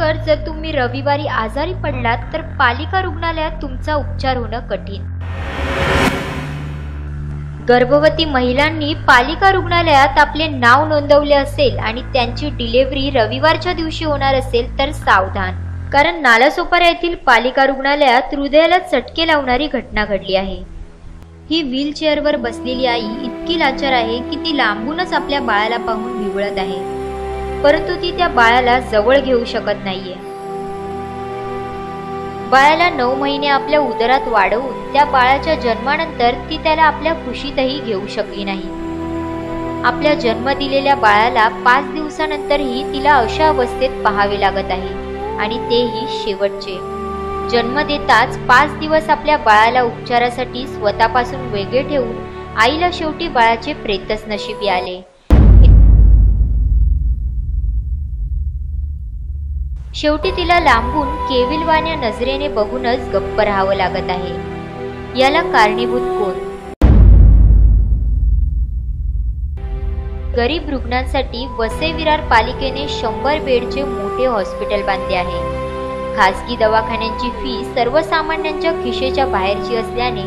प्रकर जर तुम्ही रविवारी आजारी पडलात तर पालिका रुग्णालयात तुमचा उपचार होणं कठीण। गर्भवती महिलांनी पालिका रुग्णालयात आपले नाव नोंदवले असेल आणि त्यांची डिलिव्हरी रविवारच्या दिवशी होणार असेल तर सावधान, कारण नालासोपारा येथील पालिका रुग्णालयात हृदयाला चटके लावणारी घटना घडली आहे। ही व्हीलचेअरवर बसलेली आई इतकी लाचार आहे की ती लांबूनच आपल्या बाळाला पाहून विवळत आहे, परंतु ती त्या बाळाला जवळ घेऊ शकत नाहीये। बाळाला 9 महिने आपल्या उदरात वाढवून त्या बाळाच्या जन्मानंतर ती त्याला आपल्या कुशीतही घेऊ शकली नाही। आपल्या जन्म दिलेल्या बाळाला 5 दिवसानंतरही तिला अशा अवस्थेत पाहावे लागत आहे, आणि तेही शेवटचे। जन्म देताच 5 दिवस आपल्या बाळाला उपचारासाठी स्वतःपासून वेगळे ठेवून आईला शेवटी बाळाचे प्रेतच नशिबी आले। शेवटी तिला लांबून केविलवाण्या नजरेने बघूनच गप्प राहावं लागत आहे। याला कारणीभूत कोण? गरीब रुग्णांसाठी वसई विरार पालिकेने 100 बेडचे मोठे हॉस्पिटल बांधले आहे। खासगी दवाखान्यांची फी सर्वसामान्यांच्या खिशेच्या बाहेरची असल्याने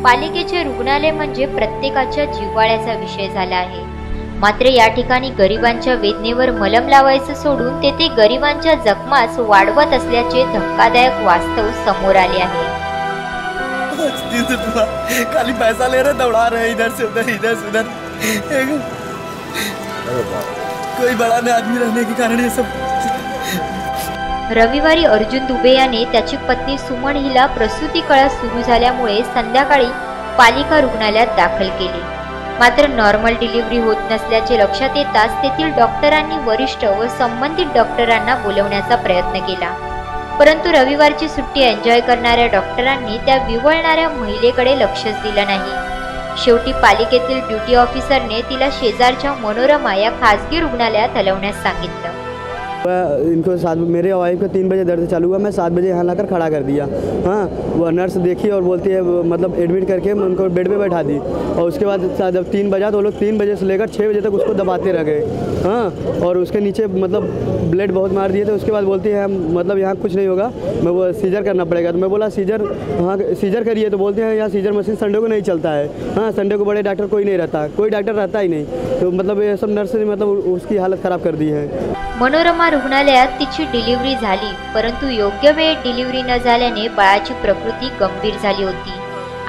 पालिकेचे रुग्णालय म्हणजे प्रत्येकाच्या जिव्हाळ्याचा विषय झाला आहे। मात्र या ठिकाणी गरिबांच्या वेदनेवर मलम लावायचं सोडून तेथे गरिबांच्या जखमाच वाढवत असल्याचे धक्कादायक वास्तव समोर आले आहे। खाली पैसा ले रहे, दौड़ा रहे इधर से उधर, इधर से उधर। कोई बड़ा न आदमी रहने के कारण ये सब। रविवारी अर्जुन दुबे याने त्याची पत्नी सुमन हिला प्रसूती कळा सुरू झाल्यामुळे संध्याकाळी पालिका रुग्णालयात दाखल केले। मात्र नॉर्मल डिलिव्हरी होत नसल्याचे लक्षात येताच तेथील डॉक्टरांनी वरिष्ठ व संबंधित डॉक्टरांना बोलवण्याचा प्रयत्न केला, परंतु रविवारची सुट्टी एन्जॉय करणाऱ्या डॉक्टरांनी त्या विवळणाऱ्या महिलेकडे लक्षच दिलं नाही। शेवटी पालिकेतील ड्युटी ऑफिसरने तिला शेजारच्या मनोरमा या खासगी रुग्णालयात हलवण्यास सांगितलं। इनको 7 मेरे वाइफ को 3 बजे दर्द चालू हुआ, मैं 7 बजे यहाँ लाकर खड़ा कर दिया। हाँ, वो नर्स देखी और बोलती है, मतलब एडमिट करके उनको बेड पे बैठा दी, और उसके बाद जब 3 बजा तो लोग 3 बजे से लेकर 6 बजे तक उसको दबाते रह गए। हाँ, और उसके नीचे मतलब ब्लड बहुत मार दिए थे। उसके बाद बोलती है मतलब यहाँ कुछ नहीं होगा, मैं वो सीजर करना पड़ेगा। तो मैं बोला सीजर, हाँ सीजर करिए। तो बोलते हैं यहाँ सीजर मशीन संडे को नहीं चलता है। हाँ, संडे को बड़े डॉक्टर कोई नहीं रहता, कोई डॉक्टर रहता ही नहीं। तो मतलब ये सब नर्स ने मतलब उसकी हालत ख़राब कर दी है। मनोरमा रुग्णालयात तिची डिलिव्हरी झाली, परंतु योग्य वेळेत डिलिव्हरी न झाल्याने बाळाची प्रकृती गंभीर झाली होती।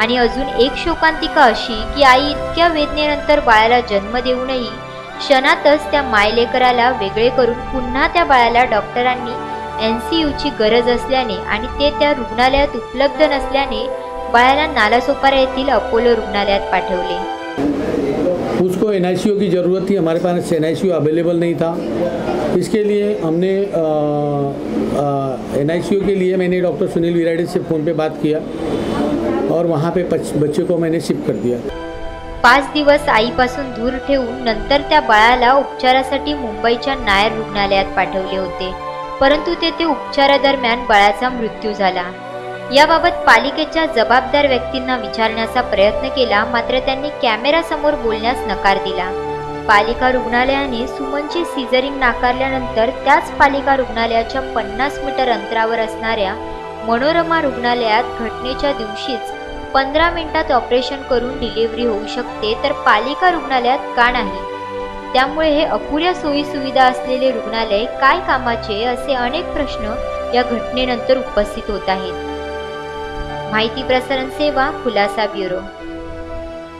आणि अजून एक शोकांतिका अशी की आई इतक्या वेदनेनंतर बाळाला जन्म देऊनही क्षणातच त्या मायलेकराला वेगळे करून पुन्हा त्या बाळाला डॉक्टरांनी NCUची गरज असल्याने आणि ते त्या रुग्णालयात उपलब्ध नसल्याने बाळाला नालासोपारा येथील अपोलो रुग्णालयात पाठवले। उसको NICU की ज़रूरत थी, हमारे पास NICU अवेलेबल नहीं था। इसके लिए हमने NICU के लिए मैंने डॉक्टर सुनील विराडे से फ़ोन पे बात किया और वहाँ पे बच्चे को मैंने शिफ्ट कर दिया। 5 दिवस आईपासून दूर ठेवून नंतर त्या बाळाला उपचारासाठी मुंबईच्या नायर रुग्णालयात पाठवले होते, परंतु तेथे उपचारादरम्यान बाळाचा मृत्यू झाला। याबाबत पालिकेच्या जबाबदार व्यक्तींना विचारण्याचा प्रयत्न केला, मात्र त्यांनी कॅमेरासमोर बोलण्यास नकार दिला। पालिका रुग्णालयाने सुमनची सिझरिंग नाकारल्यानंतर त्याच पालिका रुग्णालयाच्या 50 मीटर अंतरावर असणाऱ्या मनोरमा रुग्णालयात घटनेच्या दिवशीच 15 मिनिटात ऑपरेशन करून डिलिव्हरी होऊ शकते, तर पालिका रुग्णालयात का नाही? त्यामुळे हे अपुऱ्या सोयी सुविधा असलेले रुग्णालय काय कामाचे, असे अनेक प्रश्न या घटनेनंतर उपस्थित होत आहेत। माहिती प्रसारण सेवा खुलासा ब्युरो।